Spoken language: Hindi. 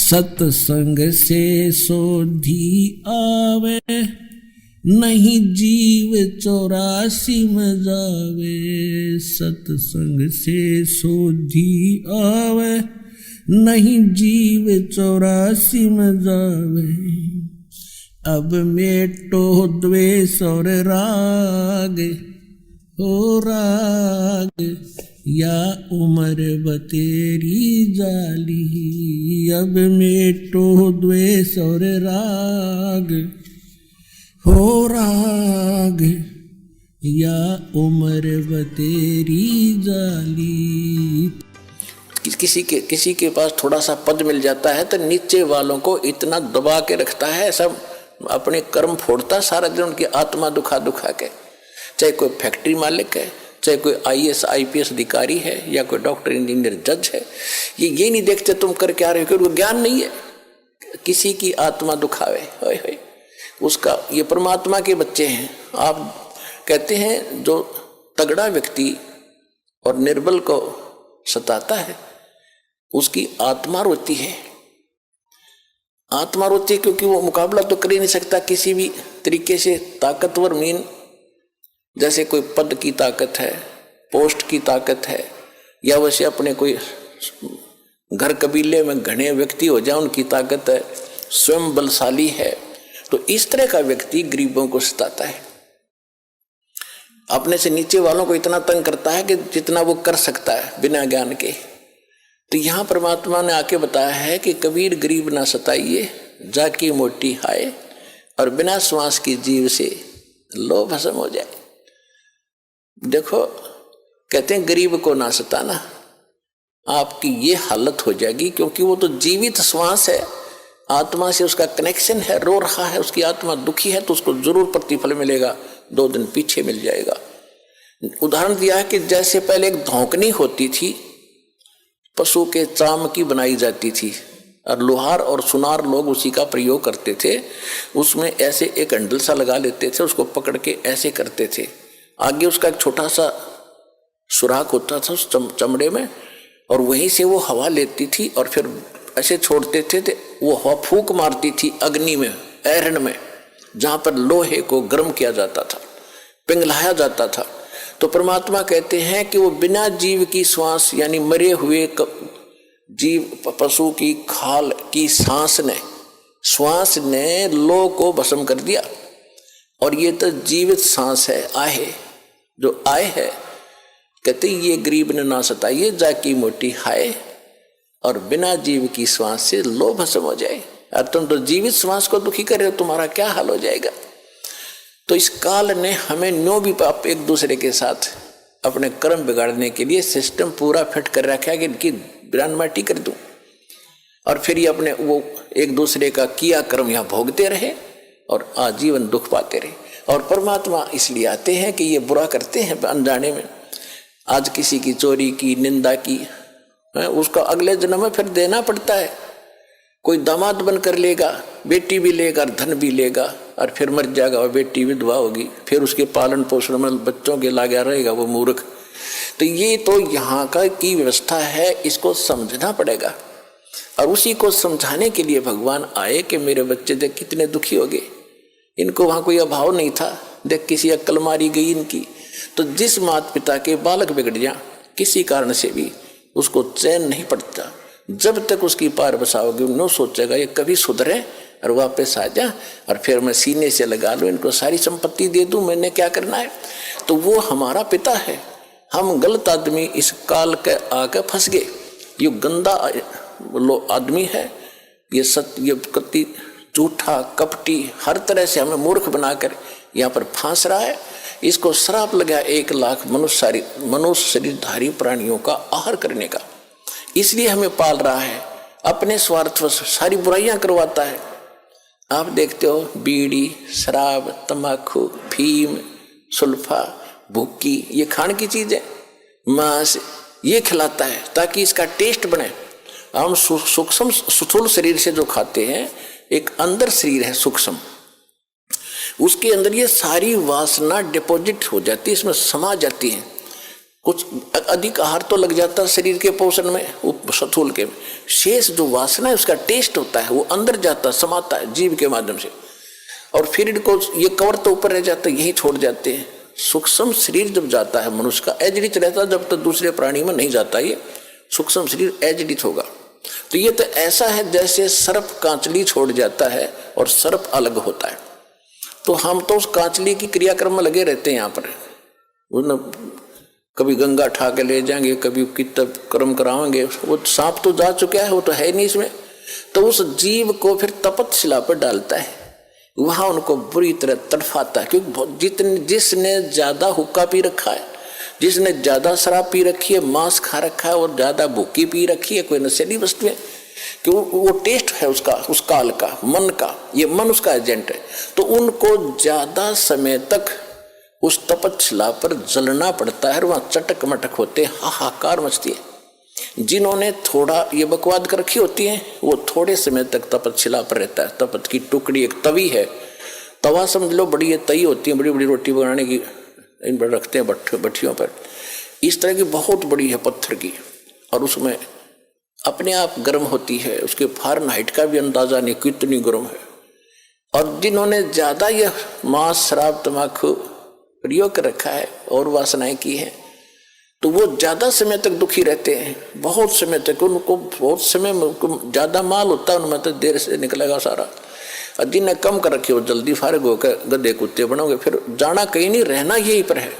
सत्संग से सोधी आवे, नहीं जीव 84 में जावे। सत्संग से सोधी आवे, नहीं जीव 84 में जावे। अब मेटो द्वेष और राग, हो राग या उम्र बतेरी जाली। अब मेटो द्वेष और राग, हो राग या उम्र बतेरी जाली। किसी के पास थोड़ा सा पद मिल जाता है तो नीचे वालों को इतना दबा के रखता है, सब अपने कर्म फोड़ता सारा दिन, उनकी आत्मा दुखा दुखा के। चाहे कोई फैक्ट्री मालिक है, चाहे कोई IAS IPS अधिकारी है, या कोई डॉक्टर इंजीनियर जज है, ये नहीं देखते तुम कर क्या रहे हो, क्योंकि ज्ञान नहीं है। किसी की आत्मा दुखावे, होय होय, उसका ये परमात्मा के बच्चे हैं। आप कहते हैं जो तगड़ा व्यक्ति और निर्बल को सताता है उसकी आत्मा रोती है। आत्मा रोती है क्योंकि वो मुकाबला तो कर ही नहीं सकता किसी भी तरीके से। ताकतवर मीन जैसे कोई पद की ताकत है, पोस्ट की ताकत है, या वैसे अपने कोई घर कबीले में घने व्यक्ति हो जाए उनकी ताकत है, स्वयं बलशाली है। तो इस तरह का व्यक्ति गरीबों को सताता है, अपने से नीचे वालों को इतना तंग करता है कि जितना वो कर सकता है बिना ज्ञान के। तो यहाँ परमात्मा ने आके बताया है कि कबीर गरीब ना सताइए, जाकी मोटी हाय, और बिना श्वास की जीव से लो भस्म हो जाए। देखो कहते हैं गरीब को ना सताना, आपकी ये हालत हो जाएगी, क्योंकि वो तो जीवित श्वास है, आत्मा से उसका कनेक्शन है, रो रहा है, उसकी आत्मा दुखी है, तो उसको जरूर प्रतिफल मिलेगा, 2 दिन पीछे मिल जाएगा। उदाहरण दिया है कि जैसे पहले एक धौंकनी होती थी, पशु के चाम की बनाई जाती थी, और लोहार और सुनार लोग उसी का प्रयोग करते थे। उसमें ऐसे एक हैंडल सा लगा लेते थे, उसको पकड़ के ऐसे करते थे, आगे उसका एक छोटा सा सुराख होता था उस चमड़े में, और वहीं से वो हवा लेती थी और फिर ऐसे छोड़ते थे, तो वो हवा फूंक मारती थी अग्नि में, ऐरण में, जहाँ पर लोहे को गर्म किया जाता था, पिघलाया जाता था। तो परमात्मा कहते हैं कि वो बिना जीव की श्वास, यानी मरे हुए जीव पशु की खाल की श्वास ने लो को भस्म कर दिया। और ये तो जीवित सांस है, आहे जो आए है। कहते ये गरीब ने ना सताइए, जाकी मोटी हाय, और बिना जीव की श्वास से लो भस्म हो जाए। और तुम तो जीवित श्वास को दुखी कर रहे हो, तुम्हारा क्या हाल हो जाएगा। तो इस काल ने हमें न्यों भी आप एक दूसरे के साथ अपने कर्म बिगाड़ने के लिए सिस्टम पूरा फिट कर रखा है कि इनकी बिरान माटी कर दूं, और फिर ये अपने वो एक दूसरे का किया कर्म यहाँ भोगते रहे और आजीवन दुख पाते रहे। और परमात्मा इसलिए आते हैं कि ये बुरा करते हैं अनजाने में। आज किसी की चोरी की, निंदा की, उसका अगले जन्म में फिर देना पड़ता है। कोई दामाद बनकर लेगा, बेटी भी लेगा, धन भी लेगा, और फिर मर जाएगा, और बेटी विधवा होगी, फिर उसके पालन पोषण में बच्चों के लागा रहेगा वो मूर्ख। तो ये तो यहाँ का की व्यवस्था है, इसको समझना पड़ेगा। और उसी को समझाने के लिए भगवान आए कि मेरे बच्चे देख कितने दुखी हो गए, इनको वहाँ कोई अभाव नहीं था, देख किसी अक्ल मारी गई इनकी। तो जिस माता पिता के बालक बिगड़ जाए किसी कारण से भी, उसको चैन नहीं पड़ता। जब तक उसकी पार बसाओगे उन्होंने सोचेगा ये कभी सुधरे और वापस आ जा, और फिर मैं सीने से लगा लूँ, इनको सारी संपत्ति दे दूँ, मैंने क्या करना है। तो वो हमारा पिता है। हम गलत आदमी इस काल के आके फंस गए। ये गंदा आदमी है, ये सत्य कति झूठा कपटी, हर तरह से हमें मूर्ख बनाकर यहाँ पर फांस रहा है। इसको श्राप लगा 1 लाख मनुष्य शरीरधारी प्राणियों का आहार करने का। इसलिए हमें पाल रहा है, अपने स्वार्थ सारी बुराइयां करवाता है। आप देखते हो बीड़ी, शराब, तंबाकू, फीम, सुल्फा, भुक्की, ये खाने की चीज है, मांस, ये खिलाता है ताकि इसका टेस्ट बने। हम सूक्ष्म स्थूल शरीर से जो खाते हैं, एक अंदर शरीर है सूक्ष्म, उसके अंदर ये सारी वासना डिपॉजिट हो जाती है, इसमें समा जाती है। कुछ अधिक आहार तो लग जाता है शरीर के पोषण में, स्थूल के में, शेष जो वासना है उसका टेस्ट होता है वो अंदर जाता समाता है जीव के माध्यम से, और फिर को ये कवर तो ऊपर रह जाता है, यही छोड़ जाते हैं। सूक्ष्म शरीर जब जाता है मनुष्य का एजडित रहता है, जब तक दूसरे प्राणी में नहीं जाता ये सूक्ष्म शरीर एजडित होगा। तो ये तो ऐसा है जैसे सर्प कांचली छोड़ जाता है और सर्प अलग होता है। तो हम तो उस कांचली की क्रियाक्रम में लगे रहते हैं यहाँ पर, कभी गंगा ठा के ले जाएंगे, कभी कितना कर्म कराएंगे, वो सांप तो जा चुका है, वो तो है नहीं इसमें। तो उस जीव को फिर तपतशिला पर डालता है, वहां उनको बुरी तरह तड़फाता है, क्योंकि जिसने ज्यादा हुक्का पी रखा है, जिसने ज्यादा शराब पी रखी है, मांस खा रखा है और ज्यादा भूखी पी रखी है, कोई नशेली वस्तु है, कि वो टेस्ट है उसका, उस काल का, मन का, ये मन उसका एजेंट है। तो उनको ज्यादा समय तक उस तपतशिला पर जलना पड़ता है, वहां चटक मटक होते, हाहाकार मचती है। जिन्होंने थोड़ा ये बकवाद कर रखी होती है वो थोड़े समय तक तपतशिला पर रहता है। तपत की टुकड़ी एक तवी है, तवा समझ लो, बड़ी ये तई होती है, बड़ी बड़ी रोटी बनाने की, इन पर रखते हैं भट्ठियों पर, इस तरह की बहुत बड़ी है पत्थर की, और उसमें अपने आप गर्म होती है, उसके फारेनहाइट का भी अंदाजा नहीं कितनी गर्म है। और जिन्होंने ज्यादा यह मांस शराब तम्बाकू प्रयोग कर रखा है और वासनाएं की है, तो वो ज्यादा समय तक दुखी रहते हैं, बहुत समय तक, उनको बहुत समय ज्यादा माल होता है उनमें, तो देर से निकलेगा सारा। और जिन्हें कम कर रखे वो जल्दी फारिग होकर गधे कुत्ते बनोगे, फिर जाना कहीं नहीं, रहना यही पर है।